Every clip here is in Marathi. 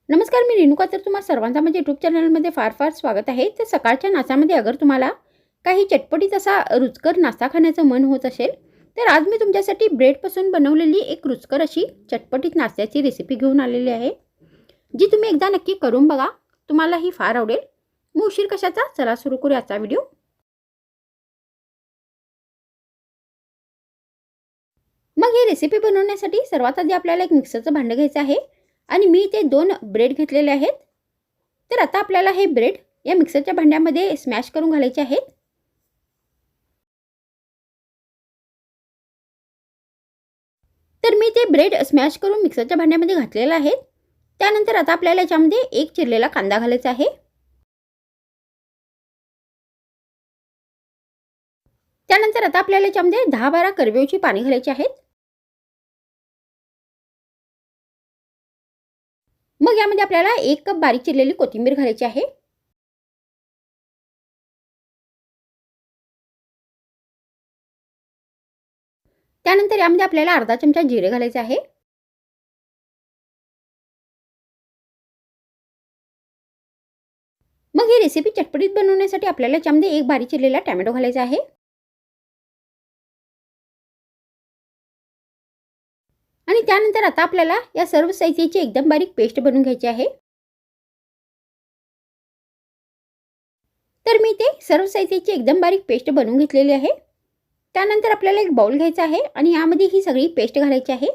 नमस्कार, मी रेणुका. तर तुम्हा सर्वांचा माझ्या यूट्यूब चॅनलमध्ये फार फार स्वागत आहे. तर सकाळच्या नाश्त्यामध्ये अगर तुम्हाला काही चटपटीत असा रुचकर नाश्ता खाण्याचं मन होत असेल, तर आज मी तुमच्यासाठी ब्रेडपासून बनवलेली एक रुचकर अशी चटपटीत नाश्त्याची रेसिपी घेऊन आलेली आहे, जी तुम्ही एकदा नक्की करून बघा. तुम्हाला ही फार आवडेल. मग उशीर कशाचा, चला सुरू करू आजचा व्हिडिओ. मग ही रेसिपी बनवण्यासाठी सर्वात आधी आपल्याला एक मिक्सरचं भांडं घ्यायचं आहे आणि मी ते 2 ब्रेड घेतलेले आहेत. तर आता आपल्याला हे ब्रेड या मिक्सरच्या भांड्यामध्ये स्मॅश करून घालायचे आहेत. तर मी ते ब्रेड स्मॅश करून मिक्सरच्या भांड्यामध्ये घातलेलं आहे. त्यानंतर आता आपल्याला याच्यामध्ये एक चिरलेला कांदा घालायचा आहे. त्यानंतर आता आपल्याला याच्यामध्ये 10-12 करवेची पाने घालायची आहेत. मग यामध्ये आपल्याला 1 कप बारीक चिरलेली कोथिंबीर घालायची आहे. त्यानंतर यामध्ये आपल्याला अर्धा चमचा जिरे घालायचे आहे. मग ही रेसिपी चटपटीत बनवण्यासाठी आपल्याला याच्यामध्ये एक बारीक चिरलेला टोमॅटो घालायचा आहे. आणि त्यानंतर आता आपल्याला या सर्व साहित्याची एकदम बारीक पेस्ट बनवून घ्यायची आहे. तर मी ते सर्व साहित्याची एकदम बारीक पेस्ट बनवून घेतलेली आहे. त्यानंतर आपल्याला एक बाउल घ्यायचा आहे आणि यामध्ये ही सगळी पेस्ट घालायची आहे.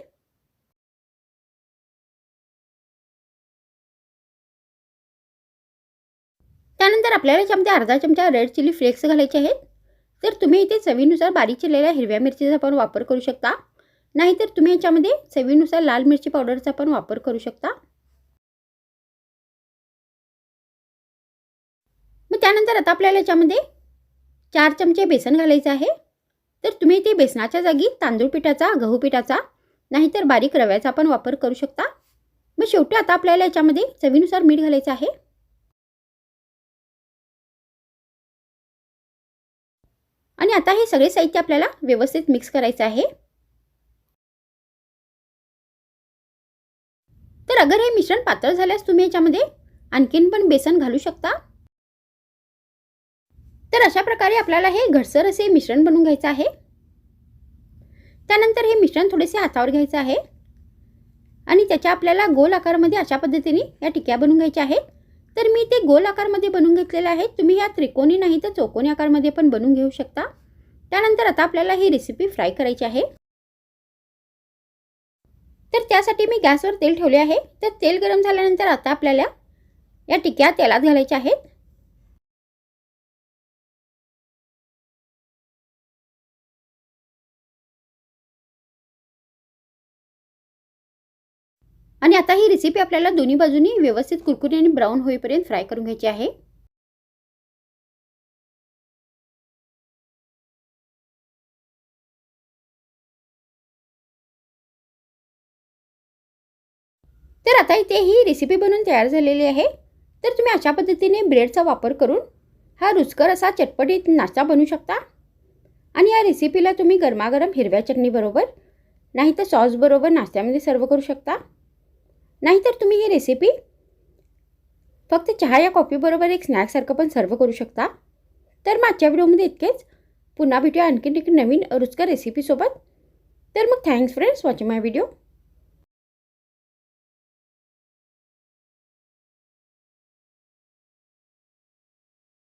त्यानंतर आपल्याला याच्यामध्ये अर्धा चमचा रेड चिली फ्लेक्स घालायचे आहेत. तर तुम्ही इथे चवीनुसार बारीक चिरलेल्या हिरव्या मिरचीचा पण वापर करू शकता, नाहीतर तुम्ही याच्यामध्ये चवीनुसार लाल मिरची पावडरचा पण वापर करू शकता. मग त्यानंतर आता आपल्याला याच्यामध्ये 4 चमचे बेसन घालायचं आहे. तर तुम्ही ते बेसनाच्या जागी तांदूळ पिठाचा, गहू पिठाचा, नाहीतर बारीक रव्याचा पण वापर करू शकता. मग शेवटी आता आपल्याला याच्यामध्ये चवीनुसार मीठ घालायचं आहे. आणि आता हे सगळे साहित्य आपल्याला व्यवस्थित मिक्स करायचं आहे. तर अगर हे मिश्रण पातळ झाल्यास तुम्ही याच्यामध्ये आणखीन पण बेसन घालू शकता. तर अशा प्रकारे आपल्याला हे घटसर असे मिश्रण बनवून घ्यायचं आहे. त्यानंतर हे मिश्रण थोडेसे हातावर घ्यायचं आहे आणि त्याच्या आपल्याला गोल आकारामध्ये अशा पद्धतीने या टिक्या बनवून घ्यायच्या आहेत. तर मी ते गोल आकारामध्ये बनवून घेतलेले आहेत. तुम्ही या त्रिकोणी नाही तर चौकोनी आकारामध्ये पण बनवून घेऊ शकता. त्यानंतर आता आपल्याला ही रेसिपी फ्राय करायची आहे. तर त्यासाठी मी गॅसवर तेल ठेवले आहे. तर तेल गरम झाल्यानंतर आता आपल्याला या टिक्या तेलात घालायच्या आहेत. आणि आता ही रेसिपी आपल्याला दोन्ही बाजूनी व्यवस्थित कुरकुरी आणि ब्राऊन होईपर्यंत फ्राय करून घ्यायची आहे. तर आता इथे ही रेसिपी बनवून तयार झालेली आहे. तर तुम्ही अशा पद्धतीने ब्रेडचा वापर करून हा रुचकर असा चटपटीत नाश्ता बनवू शकता. आणि या रेसिपीला तुम्ही गरमागरम हिरव्या चटणी बरोबर, नाहीतर सॉस बरोबर नाश्त्यामध्ये सर्व करू शकता. नाहीतर तुम्ही ही रेसिपी फक्त चहा या कॉफी बरोबर एक स्नॅक्ससारखं पण सर्व करू शकता. तर मग आजच्या व्हिडिओमध्ये इतकेच. पुन्हा भेटूया आणखीन एक नवीन रुचकर रेसिपीसोबत. तर मग थँक्स फ्रेंड्स वॉचिंग माय व्हिडिओ.